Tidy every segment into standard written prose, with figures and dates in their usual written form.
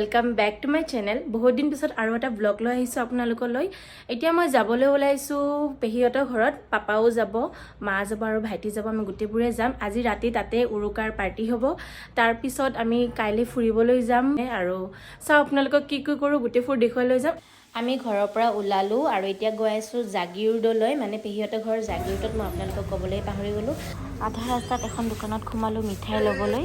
Welcome back to my channel. बहुत दिन पिছত आरो एटा ब्लॉग লৈ আহিছো আপোনালোকলৈ। এতিয়া মই যাবলৈ ওলাইছো পেহিয়তৰ ঘৰত। পাপাও যাব, মা যাব আৰু ভাইটি যাব। আমি গুটেবোৰে যাম। আজি ৰাতি তাতে উৰুকাৰ পাৰ্টি হ'ব। তাৰ পিছত আমি কাইলে ফুৰিবলৈ যাম আৰু চাও আপোনালোকক কি কি কৰো গুটেফুৰ দেখুৱাই লৈ যাম। আমি ঘৰৰ পৰা ওলালো আৰু এতিয়া গৈ আছো জাগিউৰডলৈ, মানে পেহিয়তৰ ঘৰ জাগিউৰডত। মই আপোনালোকক ক'বলৈ পাহৰি গলো। আধা ৰাস্তাত এখন দোকানত সোমালো মিঠাই ল'বলৈ।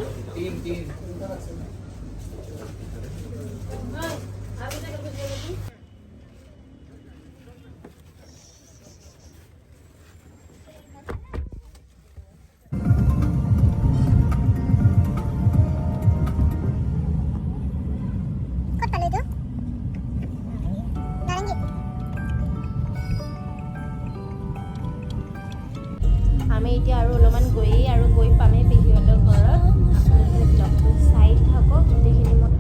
আমি এতিয়া আৰু অলপমান গৈ পামেই পেহিয়তৰ ঘৰত। আপোনালোকে ব্লগটো চাই থাকক গোটেইখিনি। মই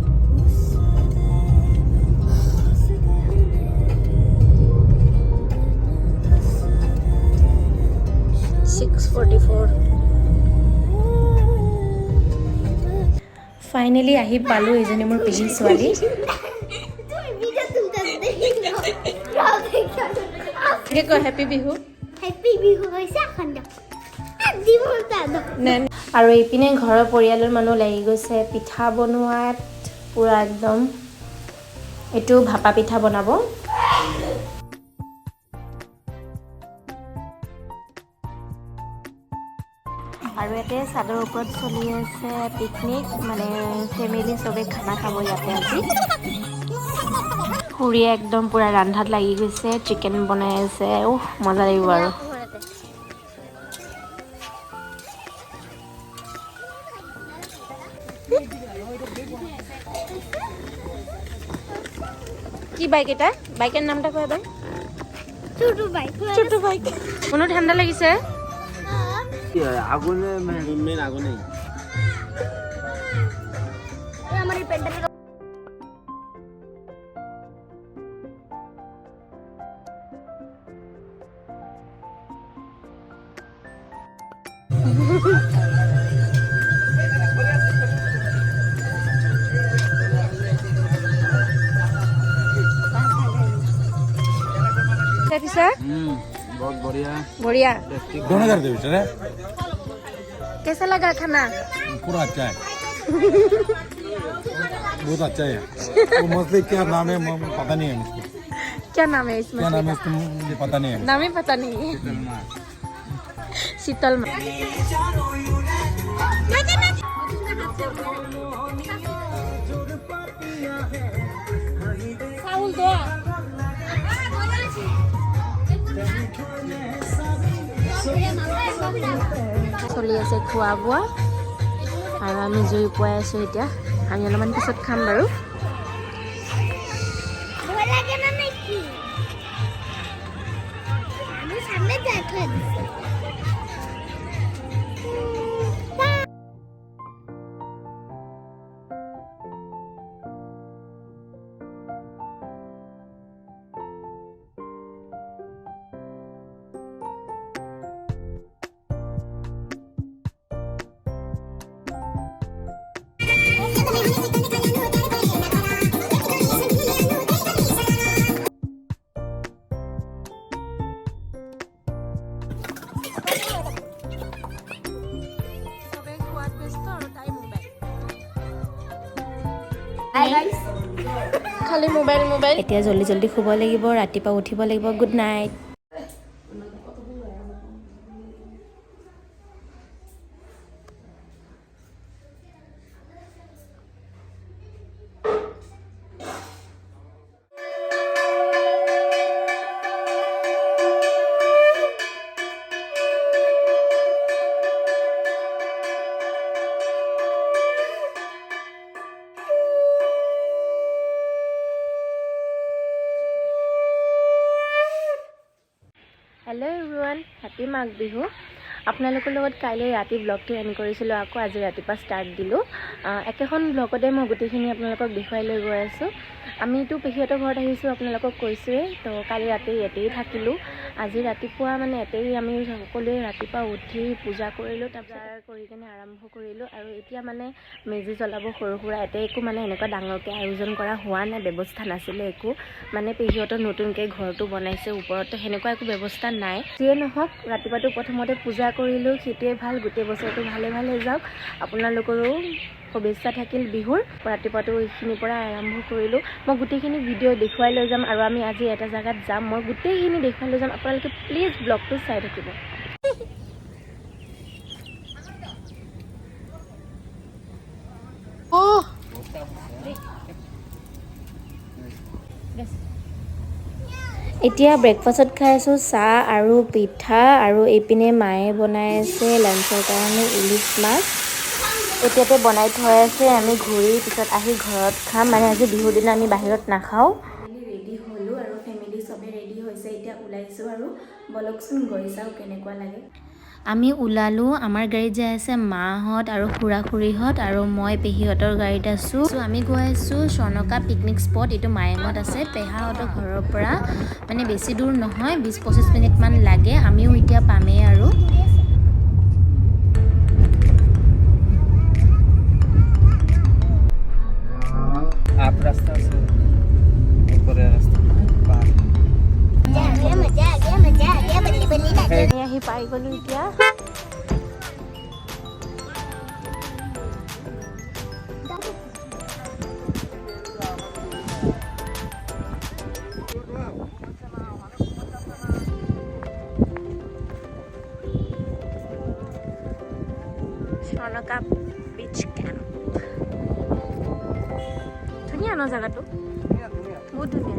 6:44 ফাইনেলি আহি পালো। এজনী মোৰ পেহী ছোৱালী। হেপী বিহু। হেপী বিহু হৈছে খন্দ আৰু এইপিনে ঘৰৰ পৰিয়ালৰ মানুহ লাগি গৈছে পিঠা বনোৱাত পুৰা একদম। এইটো ভাপা পিঠা বনাব। আৰু ইয়াতে চাদৰ ওপৰত চলি আছে পিকনিক, মানে ফেমিলি চবে খানা খাব ইয়াতে আজি। খুৰীয়ে একদম পুৰা ৰান্ধাত লাগি গৈছে, চিকেন বনাই আছে। মজা লাগিব আৰু। কি বাইক এটা? বাইকের নামটা কয় দাও। ছোট বাইক। কোনো ঠান্ডা লাগিছে? আগুনে মেন আগুনে আমার এই প্যান্ডেল बहुत बढ़िया बढ़िया। दोनों कर दे बेटा। कैसा लगा खाना? पूरा अच्छा है। बहुत अच्छा है। वो मसले क्या नाम है पता नहीं है मुझको। क्या नाम है इसमें? क्या नाम है इसको मुझे पता नहीं है। नाम ही पता नहीं है। शीतल माँ। চলি আছে খোৱা বোৱা আৰু আমি জুই পুৱাই আছো। এতিয়া আমি অলপমান পিছত খাম বাৰু। খালি মোবাইল মোবাইল। এতিয়া জল্দি জল্দি শুব লাগিব, ৰাতিপুৱা উঠিব লাগিব। Good night. Hello' everyone, happy Magh Bihu. আপোনালোকৰ লগত কাইলৈ ৰাতি ব্লগটো এণ্ড কৰিছিলোঁ, আকৌ আজি ৰাতিপুৱা ষ্টাৰ্ট দিলোঁ। একেখন ব্লগতে মই গোটেইখিনি আপোনালোকক দেখুৱাই লৈ গৈ আছোঁ। আমিতো পেহীহঁতৰ ঘৰত আহিছোঁ, আপোনালোকক কৈছোঁৱেই। তো কালি ৰাতি ইয়াতেই থাকিলোঁ। আজি ৰাতিপুৱা মানে ইয়াতেই আমি সকলোৱে ৰাতিপুৱা উঠি পূজা কৰিলোঁ, তাৰপিছত কৰি কিনে আৰম্ভ কৰিলোঁ। আৰু এতিয়া মানে মেজি জ্বলাব সৰু সুৰা, ইয়াতে একো মানে এনেকুৱা ডাঙৰকৈ আয়োজন কৰা হোৱা নাই, ব্যৱস্থা নাছিলে একো। মানে পেহীহঁতৰ নতুনকৈ ঘৰটো বনাইছে ওপৰত, সেনেকুৱা একো ব্যৱস্থা নাই। যিয়ে নহওক ৰাতিপুৱাটো প্ৰথমতে পূজা কৰিলোঁ, সেইটোৱে ভাল। গোটেই বছৰটো ভালে ভালে যাওক। আপোনালোকৰো শুভেচ্ছা থাকিল বিহুৰ। ৰাতিপুৱাটো এইখিনিৰ পৰা আৰম্ভ কৰিলোঁ। মই গোটেইখিনি ভিডিঅ' দেখুৱাই লৈ যাম, আৰু আমি আজি এটা জেগাত যাম, মই গোটেইখিনি দেখুৱাই লৈ যাম। আপোনালোকে প্লিজ ব্লগটো চাই থাকিব। এতিয়া ব্ৰেকফাষ্টত খাই আছোঁ চাহ আৰু পিঠা, আৰু এইপিনে মায়ে বনাই আছে লাঞ্চৰ কাৰণে ইলিচ মাছ। এতিয়াতে বনাই থৈ আছে, আমি ঘূৰি পিছত আহি ঘৰত খাম। মানে আজি বিহুৰ দিনা আমি বাহিৰত নাখাওঁ। ৰেডি হ'লোঁ আৰু ফেমিলি চবেই ৰেডি হৈছে। এতিয়া ওলাইছোঁ আৰু বলকচোন গৈ চাওঁ কেনেকুৱা লাগে। আমি ওলালোঁ। আমাৰ গাড়ীত যাই আছে মাহঁত আৰু খুৰা-খুৰীহঁত, আৰু মই পেহীহঁতৰ গাড়ীত আছোঁ। আমি গৈ আছোঁ চনকা পিকনিক স্পট। এইটো মায়েঙত আছে, পেহাহঁতৰ ঘৰৰ পৰা মানে বেছি দূৰ নহয়, 20-25 মিনিটমান লাগে। আমিও এতিয়া পামেই আৰু। आप रास्ता से ऊपर है रास्ता पार আহি পাই গ'লোঁ এতিয়া। চনকা বিচ কেম্প। ধুনীয়া ন জেগাটো, বহুত ধুনীয়া।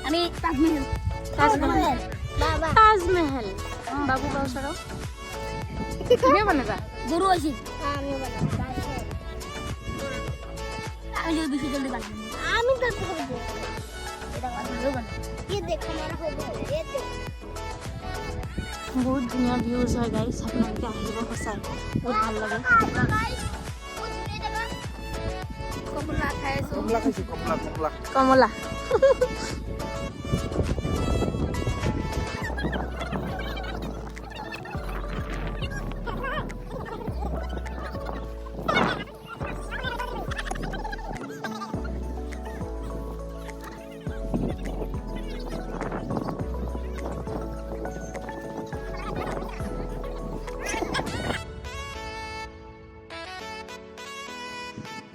আমি তাজমহল তাজমহল বাবা তাজমহল বাবু का उसरो किने बनेगा गुरु अछि আমি जो बेसी जल्दी बना আমি তো করব এটা ভালো বানা ये देखो मेरा हो गया ये देख बहुत धुनिया ভিউজ হয় গাইস আপোনালোকে আহিব সঁচাই বহুত ভাল লাগে কমলা খাইছো कमला खाइছো कमला कमला কমলা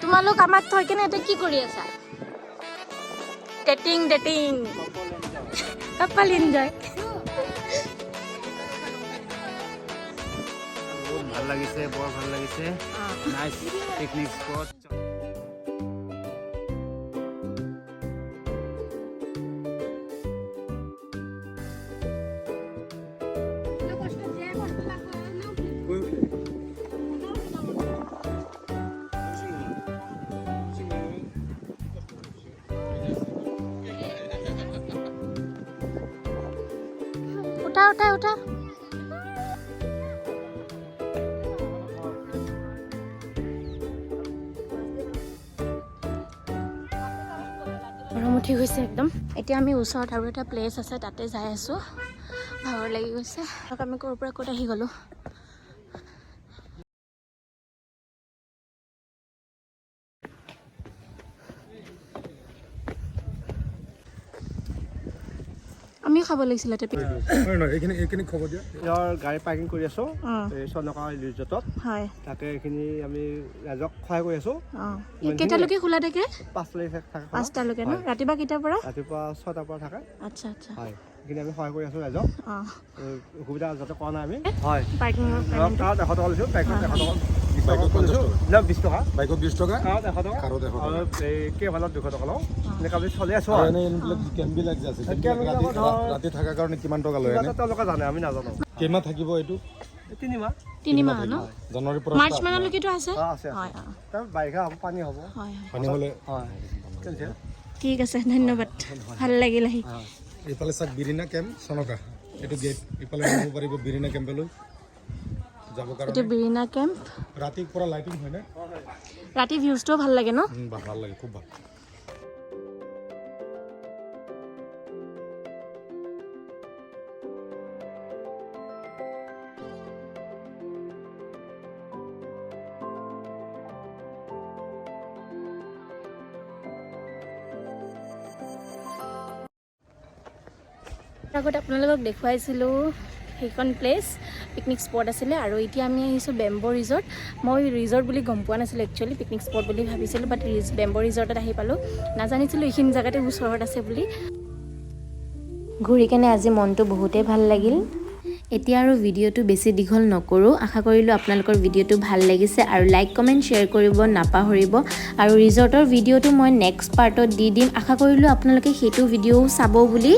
তোমালোক আমাক থৈ কেনে এটা কি কৰি আছা ডেটিং ডেটিং কাপল এনজয় बहुत ভাল লাগিছে বৰ ভাল লাগিছে নাইস পিকনিক স্পট উঠা উঠা উঠা গৰম উঠি গৈছে একদম এতিয়া আমি ওচৰত আৰু এটা প্লেচ আছে তাতে যাই আছো ভাগৰ লাগি গৈছে আমি ক'ৰ পৰা ক'ত আহি গ'লো আমি খাব লাগিছিল এটা এইখিনি খবৰ দিয়া ইয়াৰ গাড়ী পাৰ্কিং কৰি আছো এই চনকা ৰিজৰ্টত হয় তাকে এইখিনি আমি ৰাইজক সহায় কৰি আছো কেইটালৈকে খোলা থাকে 5লৈকে থাকে 5টালৈকে ন ৰাতিপুৱা কেইটাৰ পৰা ৰাতিপুৱা 6টাৰ পৰা থাকে আচ্ছা আচ্ছা হয় এইখিনি আমি সহায় কৰি আছো ৰাইজক অসুবিধা যাতে কৰা নাই আমি হয় পাৰ্কিঙৰ তাত 100 টকা লৈছো বাইকত 100 টকা বাইকত 20 টকা বাইকত 20 টকা কাৰত 100 টকা কাৰত 100 টকা আৰু এই কেভালত 200 টকা লওঁ এনেকৈ আমি চলি আছো আৰু এনে এইবিলাক কেম্পবিলাক যে আছে ৰাতি থকাৰ কাৰণে কিমান টকা লয় এনে তেওঁলোকে জানে আমি নাজানো কেইমাহ থাকিব এইটো 3 মাহ 3 মাহ ন জানুৱাৰীৰ পৰা মাৰ্চ মানলৈকেতো আছে আছে হয় তাৰ বাৰিষা হ'ব পানী হ'ব হয় পানী হ'লে হয় কেনেকৈ ঠিক আছে ধন্যবাদ ভাল লাগিল আহি এইফালে চাওক বিৰিনা কেম্প চনকা এইটো গেট এইফালে যাব পাৰিব বিৰিনা কেম্পলৈ যাব এইটো কাৰণে বিৰিনা কেম্প ৰাতিৰ পৰা লাইটিং হয় না ৰাতি ভিউজটোও ভাল লাগে ন ভাল লাগে খুব ভাল আগত আপোনালোকক দেখুৱাইছিলোঁ সেইখন প্লেচ পিকনিক স্পট আছিলে আৰু এতিয়া আমি আহিছোঁ বেম্বো ৰিজৰ্ট মই ৰিজৰ্ট বুলি গম পোৱা নাছিলোঁ একচুৱেলি পিকনিক স্পট বুলি ভাবিছিলোঁ বাট বেম্বো ৰিজৰ্টত আহি পালোঁ নাজানিছিলোঁ এইখিনি জেগাতে ওচৰত আছে বুলি ঘূৰি কেনে আজি মনটো বহুতেই ভাল লাগিল এতিয়া আৰু ভিডিঅ'টো বেছি দীঘল নকৰোঁ আশা কৰিলোঁ আপোনালোকৰ ভিডিঅ'টো ভাল লাগিছে আৰু লাইক কমেণ্ট শ্বেয়াৰ কৰিব নাপাহৰিব আৰু ৰিজৰ্টৰ ভিডিঅ'টো মই নেক্সট পাৰ্টত দি দিম আশা কৰিলোঁ আপোনালোকে সেইটো ভিডিঅ'ও চাব বুলি